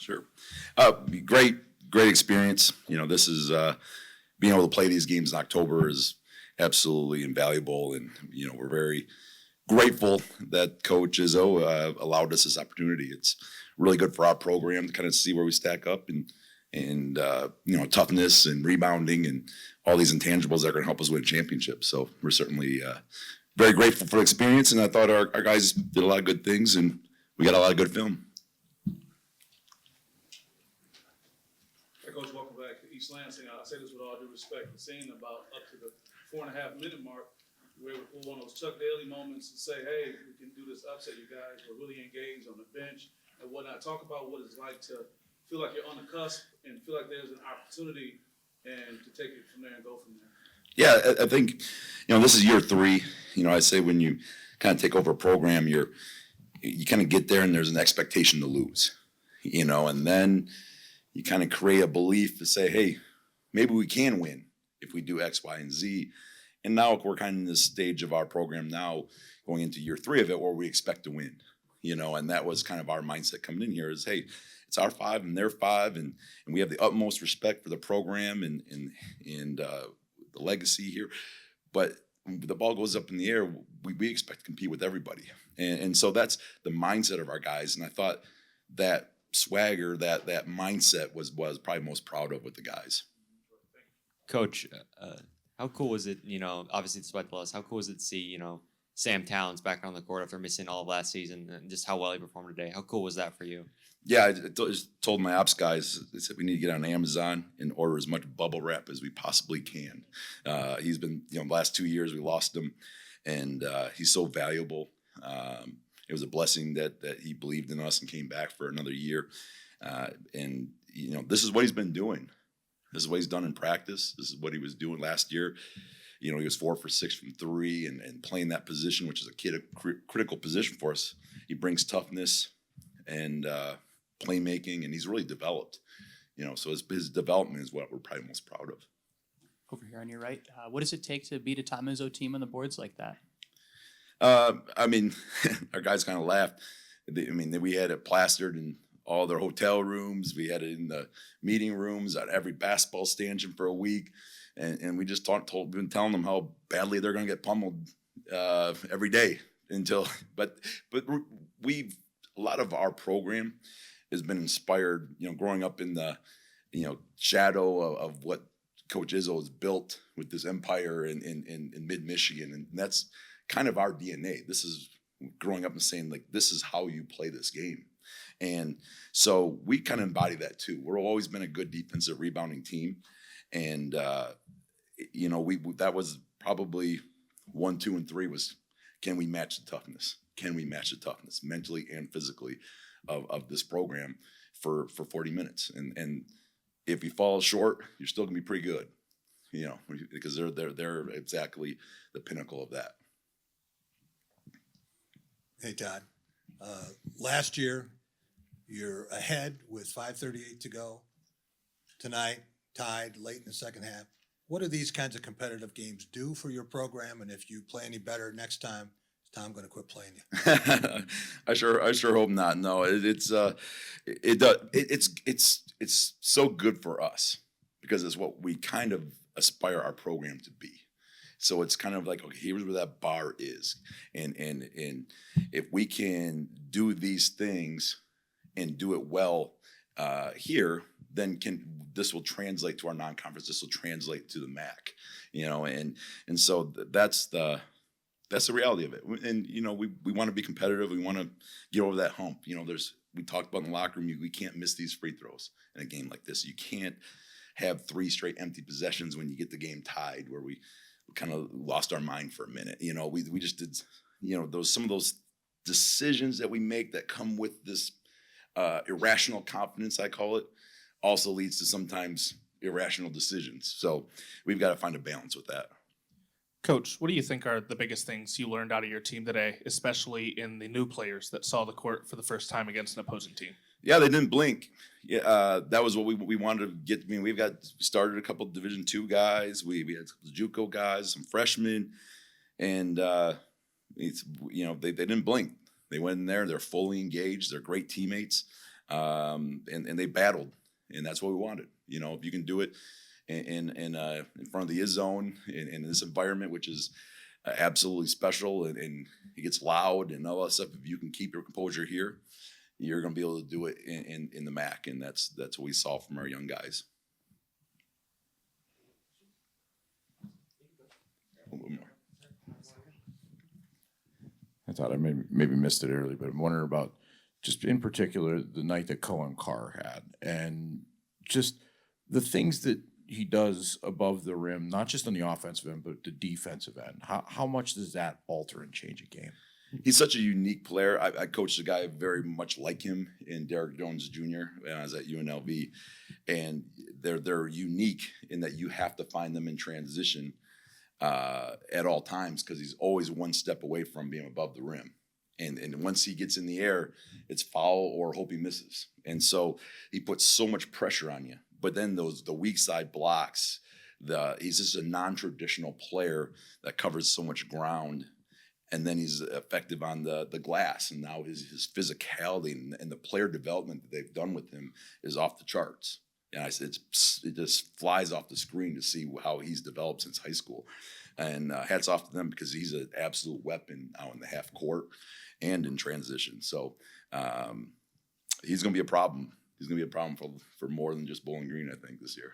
Sure. Great, great experience. This is being able to play these games in October is absolutely invaluable, and we're very grateful that Coach Izzo allowed us this opportunity. It's really good for our program to kind of see where we stack up and toughness and rebounding and all these intangibles that are going to help us win championships. So we're certainly very grateful for the experience, and I thought our guys did a lot of good things, and we got a lot of good film. Hey, Coach, welcome back to East Lansing. I say this with all due respect. Seeing about up to the 4.5-minute mark, we were one of those Chuck Daly moments to say, hey, we can do this upset, you guys. We're really engaged on the bench and whatnot. Talk about what it's like to feel like you're on the cusp and feel like there's an opportunity and to take it from there and go from there. Yeah, I think, this is year 3. I say when you kind of take over a program, you kind of get there and there's an expectation to lose, and then you kind of create a belief to say, hey, maybe we can win if we do X, Y, and Z. And now we're kind of in this stage of our program now going into year 3 of it where we expect to win, and that was kind of our mindset coming in here is, hey, it's our 5 and their 5, and we have the utmost respect for the program and the legacy here. But the ball goes up in the air, we expect to compete with everybody. And so that's the mindset of our guys. And I thought that swagger, that mindset was probably most proud of with the guys. Coach, how cool was it, obviously despite the loss, how cool was it to see, Sam Towns back on the court after missing all of last season and just how well he performed today? How cool was that for you? Yeah, I just told my ops guys, they said we need to get on Amazon and order as much bubble wrap as we possibly can. He's been, the last 2 years we lost him, and he's so valuable. It was a blessing that he believed in us and came back for another year. And this is what he's been doing. This is what he's done in practice. This is what he was doing last year. He was 4 for 6 from 3 and playing that position, which is a critical position for us. He brings toughness and playmaking, and he's really developed. So his development is what we're probably most proud of. Over here on your right, what does it take to beat a Tom Izzo team on the boards like that? Our guys kind of laughed. We had it plastered in all their hotel rooms. We had it in the meeting rooms at every basketball stanchion for a week. And we just been telling them how badly they're going to get pummeled every day but a lot of our program has been inspired, growing up in the, shadow of what Coach Izzo has built with this empire in mid-Michigan. And that's kind of our DNA. This is growing up and saying, like, this is how you play this game. And so we kind of embody that too. We've always been a good defensive rebounding team. And, that was probably 1, 2, and 3 was, can we match the toughness? Can we match the toughness mentally and physically of this program for 40 minutes? And if you fall short, you're still gonna be pretty good, because they're exactly the pinnacle of that. Hey, Todd. Last year, you're ahead with 5:38 to go. Tonight, tied late in the second half. What do these kinds of competitive games do for your program? And if you play any better next time, is Tom going to quit playing you? I sure hope not. No, it's so good for us because it's what we kind of aspire our program to be. So it's kind of like, okay, here's where that bar is, and if we can do these things and do it well here, then this will translate to our non-conference. This will translate to the MAC, and so that's the reality of it. And we want to be competitive. We want to get over that hump. We talked about in the locker room. We can't miss these free throws in a game like this. You can't have 3 straight empty possessions when you get the game tied, where we kind of lost our mind for a minute. We just did, some of those decisions that we make that come with this irrational confidence, I call it, also leads to sometimes irrational decisions. So we've got to find a balance with that. Coach, what do you think are the biggest ththings you learned out of your team today, especially in the new players that saw the court for the first time against an opposing team? Yeah, they didn't blink. Yeah, that was what we wanted to get. We started a couple of Division II guys. We had JUCO guys, some freshmen, and they didn't blink. They went in there. They're fully engaged. They're great teammates. and they battled, and that's what we wanted. You know, if you can do it in front of the is zone in this environment, which is absolutely special, and it gets loud and all that stuff. If you can keep your composure here, you're going to be able to do it in the MAC, and that's what we saw from our young guys. A little more. I thought I maybe missed it early, but I'm wondering about just in particular the night that Cohen Carr had, and just the things that he does above the rim, not just on the offensive end, but the defensive end. How much does that alter and change a game? He's such a unique player. I coached a guy very much like him in Derek Jones Jr. when I was at UNLV, and they're unique in that you have to find them in transition at all times because he's always one step away from being above the rim. And once he gets in the air, it's foul or hope he misses. And so he puts so much pressure on you. But then the weak side blocks, he's just a non-traditional player that covers so much ground. And then he's effective on the glass. And now his physicality and the player development that they've done with him is off the charts. And it just flies off the screen to see how he's developed since high school. And hats off to them because he's an absolute weapon out in the half court and in transition. So he's going to be a problem. He's going to be a problem for more than just Bowling Green, I think, this year.